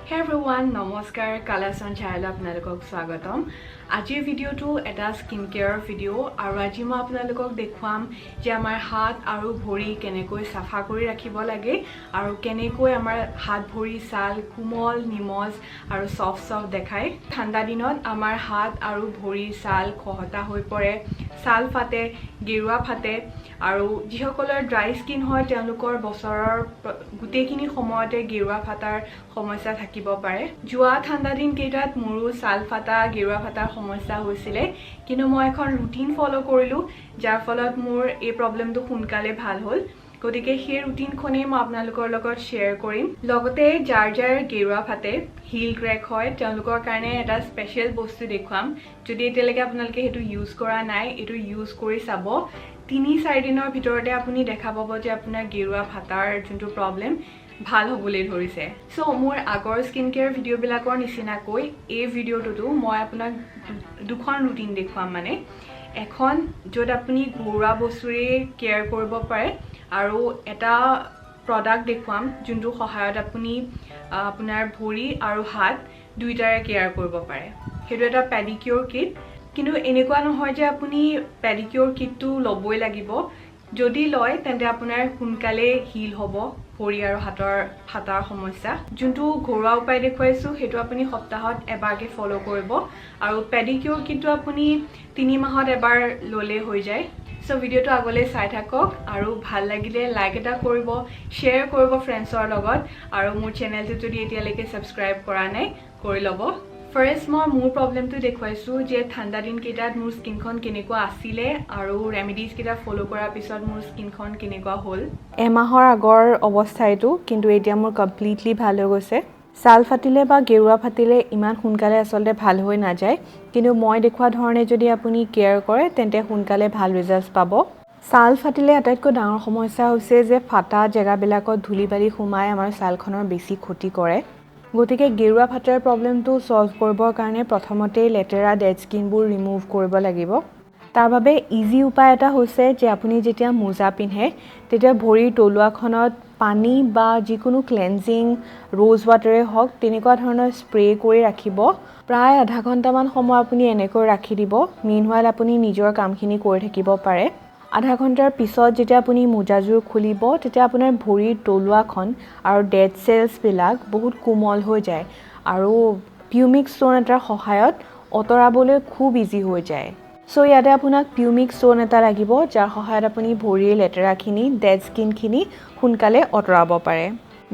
Hey everyone, নমস্কাৰ কালাসন চাইলা আপোনালোকক স্বাগতম আজিৰ ভিডিওটো এটা স্কিন কেয়াৰ ভিডিও আৰু আজি মই আপোনালোকক দেখুৱাম যে আমাৰ হাত আৰু ভৰি কেনেকৈ সাফা কৰি ৰাখিব লাগে আৰু কেনেকৈ আমাৰ হাত ভৰি ছাল কোমল নিমজ আৰু সফট দেখায় ঠাণ্ডা দিনত আমাৰ হাত আৰু ভৰি ছাল খহটা হৈ পৰে ছাল ফাটে গেৰুৱা ফাটে আৰু যিসকলৰ ড্ৰাই স্কিন হয় তেওঁলোকৰ বছৰৰ গুটেখিনি সময়তে গেৰুৱা ফাটাৰ সমস্যা থাকিব পাৰে জুৱা ঠাণ্ডা দিন কেইটাত মোৰো ছাল ফাটা গেৰুৱা ফাটাৰ সমস্যা হৈছিলে কিন্তু মই এখন ৰুটিন ফলো কৰিলো যাৰ ফলত মোৰ এই প্ৰবলেমটো সোনকালে ভাল হ'ল গতিকে সেই ৰুটিনখনে মই আপোনালোকৰ লগত শেয়াৰ কৰিম লগতে যাৰ গেৰুৱা ফাটে হিল ক্ৰেক হয় তেওঁলোকৰ কাৰণে এটা স্পেশাল বস্তু দেখুৱাম যদি এতিয়ালৈকে আপোনালোকে হেতু ইউজ কৰা নাই এটো ইউজ কৰি চাব 3-4 দিনৰ ভিতৰতে আপুনি দেখা পাব যে আপোনাৰ গেৰুৱা ফাটাৰ যোনটো প্ৰবলেম ভাল হ'বলৈ ধৰিছে সো মোৰ আগৰ স্কিন কেয়াৰ ভিডিও বিলাকৰ নিচিনাকৈ এই ভিডিওটো মই আপোনাক দুখন ৰুটিন দেখুৱাম মানে এখন য'ত আপুনি ঘৰুৱা বস্তুৰে কেয়াৰ কৰিব পাৰে আৰু এটা প্ৰডাক্ট দেখুৱাম যোনটো সহায়ত আপুনি আপোনাৰ ভৰি আৰু হাত দুইটাৰে কেয়াৰ কৰিব পাৰে হেতু এটা পেডিকিউৰ কিট কিন্তু এনেকুৱা নহয় যে আপুনি পেডিকিউৰ কিটটো লবই লাগিব যদি লয় তেন্তে আপোনাৰ সোনকালে হিল হ'ব ভৰি আৰু হাতৰ ফাটাৰ সমস্যা যোনটো ঘৰুৱা উপায় দেখুৱাইছো হেতু আপুনি সপ্তাহত এবাৰকে ফলো কৰিব আৰু পেডিকিউৰ কিটটো আপুনি 3 মাহত এবাৰ ললে হৈ যায় সো ভিডিওটো আগলৈ চাই থাকক আৰু ভাল লাগিলে লাইক এটা কৰিব শেয়াৰ কৰিব ফ্ৰেণ্ডছৰ লগত আৰু মোৰ চেনেলটো যদি এতিয়ালৈকে সাবস্ক্ৰাইব কৰা নাই কৰি ল'ব First, মই মোৰ প্ৰবলেমটো দেখুৱাইছো যে ঠাণ্ডা দিন কেইটাত মোৰ স্কিনখন কেনেকুৱা আছিল আৰু ৰেমেডিজ কেইটা ফলো কৰাৰ পিছত মোৰ স্কিনখন কেনেকুৱা হ'ল এমাহৰ আগৰ অৱস্থাইটো কিন্তু এতিয়া মোৰ কমপ্লিটলি ভাল হৈ গৈছে ছাল ফাটিলে বা গেৰুৱা ফাটিলে ইমান সোনকালে আসলে ভাল হৈ না যায় কিন্তু মই দেখুৱা ধৰণে যদি আপুনি কেয়াৰ কৰে তেন্তে সোনকালে ভাল ৰিজাল্টস পাব ছাল ফাটিলে আটাইতকৈ ডাঙৰ সমস্যা হৈছে যে ফাটা জেগাবিলাকত ধূলিবালি সোমাই আমাৰ ছালখনৰ বেছি ক্ষতি কৰে গতিকে গেৰুৱা ফাটাৰ প্ৰবলেমটো সলভ কৰিবৰ কাৰণে প্ৰথমতে লেটেৰা ডেড স্কিনবোৰ ৰিমুভ কৰিব লাগিব তাৰ বাবে ইজি উপায় এটা হৈছে যে আপুনি যেতিয়া মোজা পিন্ধে তেতিয়া ভৰিৰ তলুৱাখনত পানী বা যিকোনো ক্লেনজিং ৰ'জ ৱাটাৰে হওক তেনেকুৱা ধৰণৰ স্প্ৰে কৰি ৰাখিব প্ৰায় আধা ঘণ্টামান সময় আপুনি এনেকৈ ৰাখি দিব মিনহুৱাইল আপুনি নিজৰ কামখিনি কৰি থাকিব পাৰে আধা ঘণ্টাৰ পিছত যেতিয়া আপুনি মোজাজোৰ খুলিব তেতিয়া আপোনাৰ ভৰিৰ তলুৱাখন আৰু ডেড সেলস বিলাক বহুত কোমল হৈ যায় আৰু পিউমিক ষ্টোন এটাৰ সহায়ত অতৰাবলৈ খুব ইজি হৈ যায় সো ইয়াতে আপোনাক পিউমিক ষ্টোন এটা লাগিব যাৰ সহায়ত আপুনি ভৰিৰ লেটেৰাখিনি ডেড স্কিনখিনি সোনকালে অতৰাব পাৰে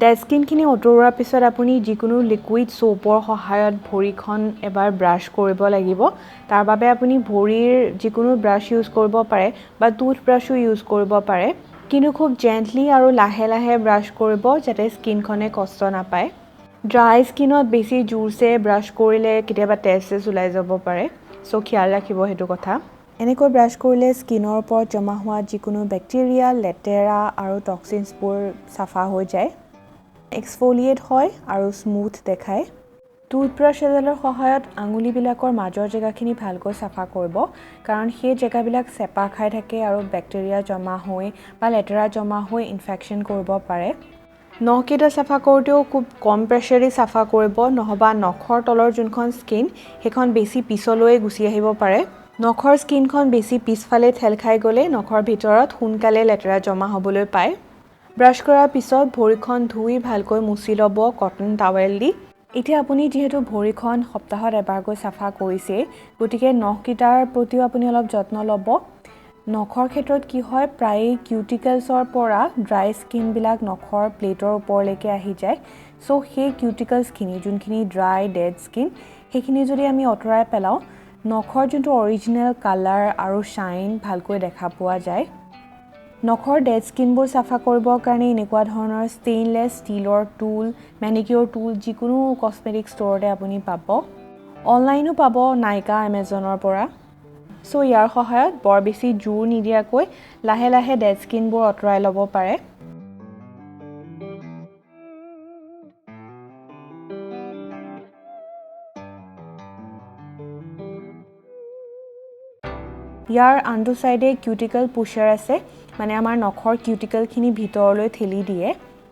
ডেড স্কিনখিনি অতৰোৱাৰ পিছত আপুনি যিকোনো লিকুইড সোপৰ সহায়ত ভৰিখন এবাৰ ব্ৰাশ কৰিব লাগিব তাৰ বাবে আপুনি ভৰিৰ যিকোনো ব্ৰাশ ইউজ কৰিব পাৰে বা টুথব্ৰাশো ইউজ কৰিব পাৰে কিন্তু খুব জেন্টলি আৰু লাহে লাহে ব্ৰাশ কৰিব যাতে স্কিনখনে কষ্ট নাপায় ড্ৰাই স্কিনত বেছি জোৰছে ব্ৰাশ কৰিলে কেতিয়াবা টেষ্ট ওলাই যাব পাৰে সো খিয়াল ৰাখিব হেতু কথা এনেকৈ ব্ৰাশ কৰিলে স্কিনৰ ওপৰত জমা হোৱা যিকোনো বেক্টেৰিয়া লেটেৰা আৰু টক্সিনছবোৰ সাফা হৈ যায় এক্সফোলিয়েট হয় আৰু স্মুথ দেখায় টুথব্ৰাশ এডালৰ সহায়ত আঙুলিবিলাকৰ মাজৰ জেগাখিনি ভালকৈ সাফা কৰিব কাৰণ সেই জেগাবিলাক চেপা খাই থাকে আৰু বেক্টেৰিয়া জমা হৈ বা লেটেৰা জমা হৈ ইনফেকচন কৰিব পাৰে নখকেইটা সাফা কৰোঁতেও খুব কম প্ৰেছাৰে সাফা কৰিব নহবা নখৰ তলৰ যোনখন স্কিন সেইখন বেছি পিছলৈ গুচি আহিব পাৰে নখৰ স্কিনখন বেছি পিছফালে ঠেল খাই গ'লে নখৰ ভিতৰত সোনকালে লেটেৰা জমা হ'বলৈ পায় ব্ৰাশ কৰাৰ পিছত ভৰিখন ধুই ভালকৈ মুছি ল'ব কটন টাৱেল দি এতিয়া আপুনি যেহেতু ভৰিখন সপ্তাহত এবাৰকৈ সাফা কৰিছে গতিকে নখকেইটাৰ প্ৰতিও আপুনি অলপ যত্ন ল'ব নখৰ ক্ষেত্ৰত কি হয় প্ৰায় কিউটিকলছৰ পৰা ড্ৰাই স্কিনবিলাক নখৰ প্লেটৰ ওপৰলৈকে আহি যায় সো সেই কিউটিকলছখিনি যোনখিনি ড্ৰাই ডেড স্কিন সেইখিনি যদি আমি অতৰাই পেলাওঁ নখৰ যোনটো অৰিজিনেল কালাৰ আৰু শাইন ভালকৈ দেখা পোৱা যায় নখৰ ডেড স্কিনবোৰ সাফা কৰিবৰ কাৰণে এনেকুৱা ধৰণৰ ষ্টেইনলেছ ষ্টীলৰ টুল মেনিকিউৰ টুল যিকোনো কসমেটিক ষ্টৰতে আপুনি পাব অনলাইনো পাব নাইকা এমেজনৰ পৰা সো ইয়াৰ সহায়ত বৰ বেছি জোৰ নিদিয়াকৈ লাহে লাহে ডেড স্কিনবোৰ অতৰাই ল'ব পাৰে ইয়াৰ আনটো সাইডে কিউটিকল পুশাৰ আছে মানে আমাৰ নখৰ কিউটিকলখিনি ভিতৰলৈ ঠেলি দিয়ে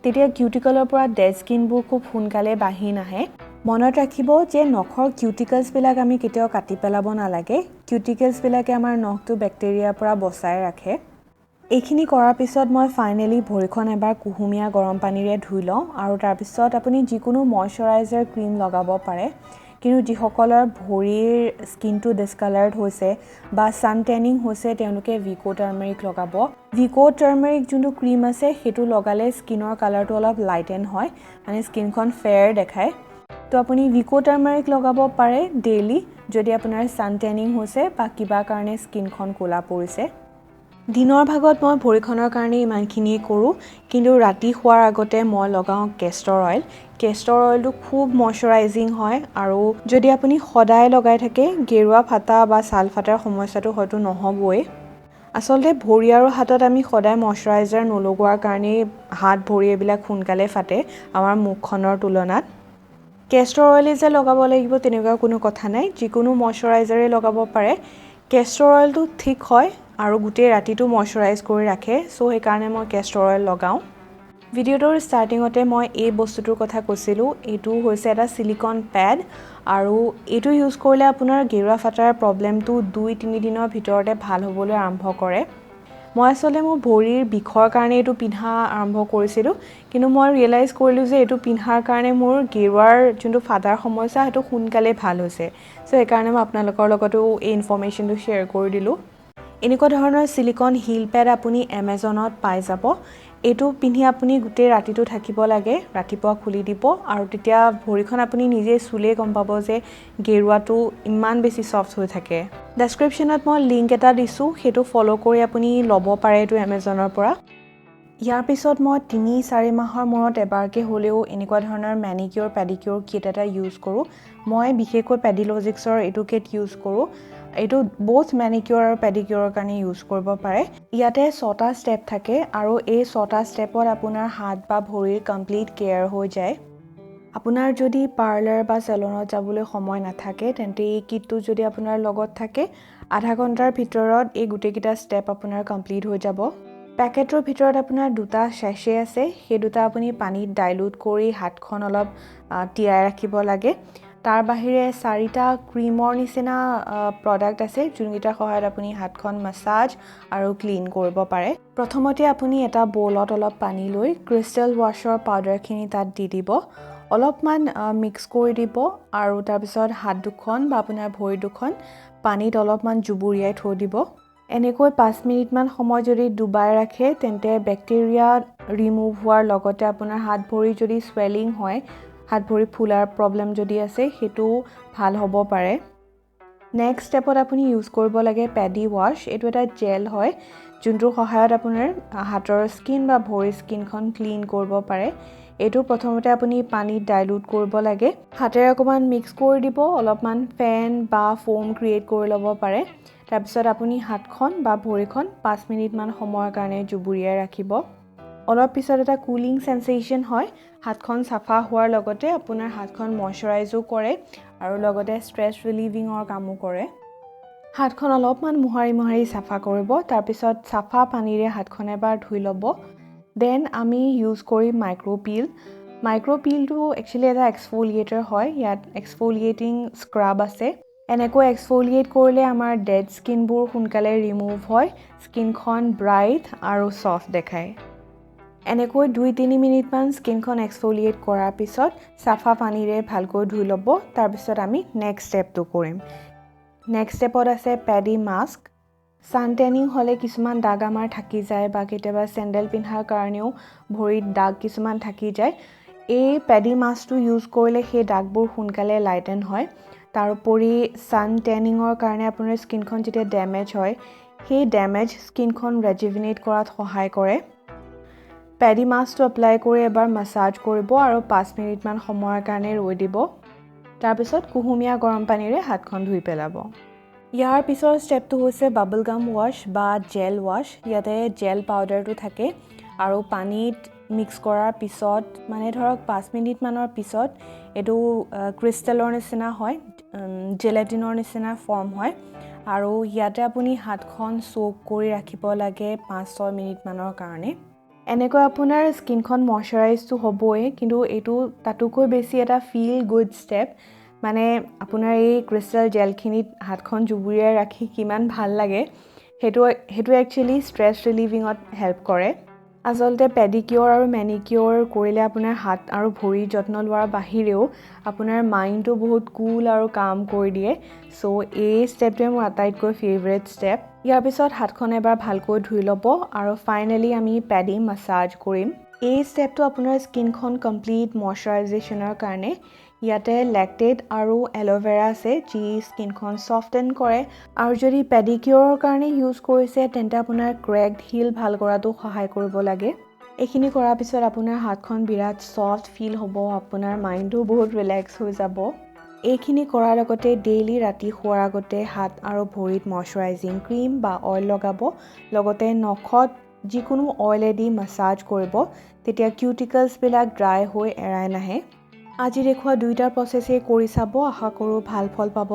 তেতিয়া কিউটিকলৰ পৰা ডেড স্কিনবোৰ খুব সোনকালে বাঢ়ি নাহে মনত ৰাখিব যে নখৰ কিউটিকলছবিলাক আমি কেতিয়াও কাটি পেলাব নালাগে কিউটিকলছবিলাকে আমাৰ নখটো বেক্টেৰিয়াৰ পৰা বচাই ৰাখে এইখিনি কৰাৰ পিছত মই ফাইনেলি ভৰিখন এবাৰ কুহুমীয়া গৰম পানীৰে ধুই লওঁ আৰু তাৰপিছত আপুনি যিকোনো ময়শ্চাৰাইজাৰ ক্ৰীম লগাব পাৰে কিন্তু যিসকলৰ ভৰিৰ স্কিনটো ডিসকালাৰ্ড হৈছে বা সান টেনিং হৈছে তেওঁলোকে ভিকো টাৰ্মাৰিক লগাব ভিকো টাৰ্মাৰিক যোনটো ক্ৰীম আছে সেইটো লগালে স্কিনৰ কালাৰটো অলপ লাইটেন হয় মানে স্কিনখন ফেয়াৰ দেখায় তো আপুনি ভিকো টাৰ্মাৰিক লগাব পাৰে ডেইলি যদি আপোনাৰ সান টেনিং হৈছে বা কিবা কাৰণে স্কিনখন কোলা পৰিছে দিনৰ ভাগত মই ভৰিখনৰ কাৰণে ইমানখিনিয়ে কৰোঁ কিন্তু ৰাতি শোৱাৰ আগতে মই লগাওঁ কেষ্টৰ অইলটো খুব ময়শ্চাৰাইজিং হয় আৰু যদি আপুনি সদায় লগাই থাকে গেৰুৱা ফাটা বা ছাল ফাটাৰ সমস্যাটো হয়তো নহ'বই আচলতে ভৰি আৰু হাতত আমি সদায় ময়শ্চাৰাইজাৰ নলগোৱাৰ কাৰণে হাত ভৰি এইবিলাক সোনকালে ফাটে আমাৰ মুখখনৰ তুলনাত কেষ্টৰ অইল যে লগাব লাগিব তেনেকুৱা কোনো কথা নাই যিকোনো ময়শ্চাৰাইজাৰে লগাব পাৰে কেষ্টৰ অইলটো ঠিক হয় আৰু গোটেই ৰাতিটো ময়শ্চাৰাইজ কৰি ৰাখে সো সেইকাৰণে মই কেষ্টৰ অইল লগাওঁ ভিডিঅ'টোৰ ষ্টাৰ্টিঙতে মই এই বস্তুটোৰ কথা কৈছিলোঁ এইটো হৈছে এটা সিলিকন প্যাড আৰু এইটো ইউজ কৰিলে আপোনাৰ গেৰুৱা ফাটাৰ প্ৰবলেমটো 2-3 দিনৰ ভিতৰতে ভাল হ'বলৈ আৰম্ভ কৰে মই আসলে মোৰ ভৰিৰ বিষৰ কাৰণে এইটো পিন্ধা আৰম্ভ কৰিছিলোঁ কিন্তু মই ৰিয়েলাইজ কৰিলোঁ যে এইটো পিন্ধাৰ কাৰণে মোৰ গেৰুৱাৰ যোনটো ফাটাৰ সমস্যা সেইটো সোনকালে ভাল হৈছে সো সেইকাৰণে মই আপোনালোকৰ লগতো এই ইনফৰমেশ্যনটো শ্বেয়াৰ কৰি দিলোঁ এনেকুৱা ধৰণৰ সিলিকন হিল প্যাড আপুনি এমাজনত পাই যাব এইটো পিন্ধি আপুনি গোটেই ৰাতিটো থাকিব লাগে ৰাতিপুৱা খুলি দিব আৰু তেতিয়া ভৰিখন আপুনি নিজে চুলে গম পাব যে গেৰুৱাটো ইমান বেছি সফট হৈ থাকে ডেসক্ৰিপচনত মই লিংক এটা দিছো সেইটো ফলো কৰি আপুনি ল'ব পাৰে এইটো এমাজনৰ পৰা ইয়াৰ পিছত মই 3-4 মাহৰ মূৰত এবাৰকে হ'লেও এনেকুৱা ধৰণৰ Manicure Pedicure Kit এটা ইউজ কৰোঁ মই বিশেষকৈ Pedilogixৰ এইটো কিট ইউজ কৰোঁ এইটো both manicure আৰু pedicure কাৰণে ইউজ কৰিব পাৰে ইয়াতে 6টা ষ্টেপ থাকে আৰু এই 6টা ষ্টেপত আপোনাৰ হাত বা ভৰিৰ কমপ্লিট কেয়াৰ হৈ যায় আপোনাৰ যদি পাৰ্লাৰ বা সেলুনত যাবলৈ সময় নাথাকে তেন্তে এই কিটটো যদি আপোনাৰ লগত থাকে আধা ঘণ্টাৰ ভিতৰত এই গোটেইকেইটা ষ্টেপ আপোনাৰ কমপ্লিট হৈ যাব পেকেটৰ ভিতৰত আপোনাৰ দুটা শেষে আছে সেই দুটা আপুনি পানীত ডাইলুট কৰি হাতখন অলপ তিয়াই ৰাখিব লাগে তাৰ বাহিৰে 4টা ক্ৰীমৰ নিচিনা প্ৰডাক্ট আছে যোনকেইটাৰ সহায়ত আপুনি হাতখন মাসাজ আৰু ক্লিন কৰিব পাৰে প্ৰথমতে আপুনি এটা বলত অলপ পানী লৈ ক্ৰিষ্টেল ৱাছৰ পাউডাৰখিনি তাত দি দিব অলপমান মিক্স কৰি দিব আৰু তাৰ পিছত হাত দুখন বা আপোনাৰ ভৰি দুখন পানীত অলপমান জুবুৰিয়াই থৈ দিব এনেকৈ 5 মিনিট মান সময় যদি ডুবাই ৰাখে তেন্তে বেক্টেৰিয়া ৰিমুভ হোৱাৰ লগতে আপোনাৰ হাত ভৰি যদি সোৱেলিং হয় হাত ভৰি ফুলাৰ প্ৰবলেম যদি আছে হেতু ভাল হ'ব পাৰে নেক্সট ষ্টেপত আপুনি ইউজ কৰিব লাগে পেডি ওয়াশ এটো এটা জেল হয় যোনটোৰ সহায়ত আপোনাৰ হাতৰ স্কিন বা ভৰিৰ স্কিনখন ক্লিন কৰিব পাৰে এটো প্ৰথমতে আপুনি পানীত ডাইলুট কৰিব লাগে হাতেৰে অকমান মিক্স কৰি দিব অলপমান ফেন বা ফোম ক্ৰিয়েট কৰি ল'ব পাৰে তাৰ পিছত আপুনি হাতখন বা ভৰিখন 5 মিনিট মান সময়ৰ কাৰণে জুবুৰিয়াই ৰাখিব অলপ পিছত এটা কুলিং সেন্সেশন হয় হাতখন সাফা হোৱাৰ লগতে আপোনাৰ হাতখন ময়শ্চাৰাইজও কৰে আৰু লগতে ষ্ট্ৰেছ ৰিলিভিংৰ কামো কৰে হাতখন অলপমান মুহাৰি সাফা কৰিব তাৰ পিছত সাফা পানীৰে হাতখন এবাৰ ধুই ল'ব দেন আমি ইউজ কৰি মাইক্ৰোপিলটো একচুয়ালি এটা এক্সফোলিয়েটৰ হয় ইয়াত এক্সফোলিয়েটিং স্ক্ৰাব আছে এনেকৈ এক্সফোলিয়েট কৰিলে আমাৰ ডেড স্কিনবোৰ সোনকালে ৰিমুভ হয় স্কিনখন ব্ৰাইট আৰু সফট দেখায় এনেকৈ 2-3 মিনিট মান স্কিনখন এক্সফোলিয়েট কৰাৰ পিছত সাফা পানীৰে ভালকৈ ধুই ল'ব তাৰ পিছত আমি নেক্সট ষ্টেপটো কৰিম নেক্সট ষ্টেপত আছে পেডি মাস্ক সান টেনিং হলে কিছুমান দাগ আমাৰ থাকি যায় বা কেতিয়াবা স্যান্ডেল পিন্ধাৰ কাৰণেও ভৰিত দাগ কিছুমান থাকি যায় এই পেডি মাস্কটো ইউজ কৰিলে সেই দাগবোৰ সোনকালে লাইটেন হয় তাৰোপৰি সান টেনিংৰ কাৰণে আপোনাৰ স্কিনখন যেতিয়া ড্যামেজ হয় সেই ড্যামেজ স্কিনখন ৰেজুভিনেট কৰাত সহায় কৰে পেডি মাস্কটো এপ্লাই কৰি এবাৰ মাসাজ কৰিব আৰু 5 মিনিট মান সময়ৰ কাৰণে ৰৈ দিব তাৰ পিছত কুহুমীয়া গৰম পানীৰে হাতখন ধুই পেলাব ইয়াৰ পিছৰ ষ্টেপটো হৈছে বাবল গাম ওয়াশ বা জেল ওয়াশ ইয়াতে জেল পাউডাৰটো থাকে আৰু পানীত মিক্স কৰাৰ পিছত মানে ধৰক 5 মিনিট মানৰ পিছত এটো ক্ৰিষ্টেলৰ নিচিনা হয় জেলাটিনৰ নিচিনা ফৰ্ম হয় আৰু ইয়াতে আপুনি হাতখন সোক কৰি ৰাখিব লাগে 5-6 মিনিট মানৰ কাৰণে এনেকৈ আপোনাৰ স্কিনখন ময়শ্চাৰাইজটো হ'বই, কিন্তু এইটো তাতোকৈ বেছি এটা ফিল গুড ষ্টেপ। মানে আপোনাৰ এই ক্ৰিষ্টেল জেলখিনিত হাতখন জুবুৰিয়াই ৰাখি কিমান ভাল লাগে, সেইটো একচুৱেলি ষ্ট্ৰেছ ৰিলিভিঙত হেল্প কৰে। আচলতে পেডিকিয়ৰ আৰু মেনিকিয়ৰ কৰিলে আপোনাৰ হাত আৰু ভৰিৰ যত্ন লোৱাৰ বাহিৰেও আপোনাৰ মাইণ্ডটো বহুত কুল আৰু কাম কৰি দিয়ে। চ' এই ষ্টেপটোৱে মোৰ আটাইতকৈ ফেভৰেট ষ্টেপ। ইয়াৰ পিছত হাতখন এবাৰ ভালকৈ ধুই ল'ব আৰু ফাইনেলি আমি পেডি মাছাজ কৰিম। এই ষ্টেপটো আপোনাৰ স্কিনখন কমপ্লিট ময়শ্চাৰাইজেশ্যনৰ কাৰণে। ইয়াতে লেক্টেট আৰু এল'ভেৰা আছে, যি স্কিনখন ছফটেন কৰে। আৰু যদি পেডিকিয়ৰৰ কাৰণে ইউজ কৰিছে তেন্তে আপোনাৰ ক্ৰেকড হিল ভাল কৰাটো সহায় কৰিব লাগে। এইখিনি কৰাৰ পিছত আপোনাৰ হাতখন বিৰাট ছফ্ট ফিল হ'ব, আপোনাৰ মাইণ্ডটো বহুত ৰিলেক্স হৈ যাব। এইখিনি কৰাৰ লগতে ডেইলি ৰাতি শোৱাৰ আগতে হাত আৰু ভৰিত ময়শ্চাৰাইজিং ক্ৰীম বা অইল লগাব, লগতে নখত যিকোনো অইলেদি মাছাজ কৰিব, তেতিয়া কিউটিকলছবিলাক ড্ৰাই হৈ এৰাই নাহে। আজি দেখুওৱা দুয়োটা প্ৰচেছেই কৰি চাব, আশা কৰোঁ ভাল ফল পাব।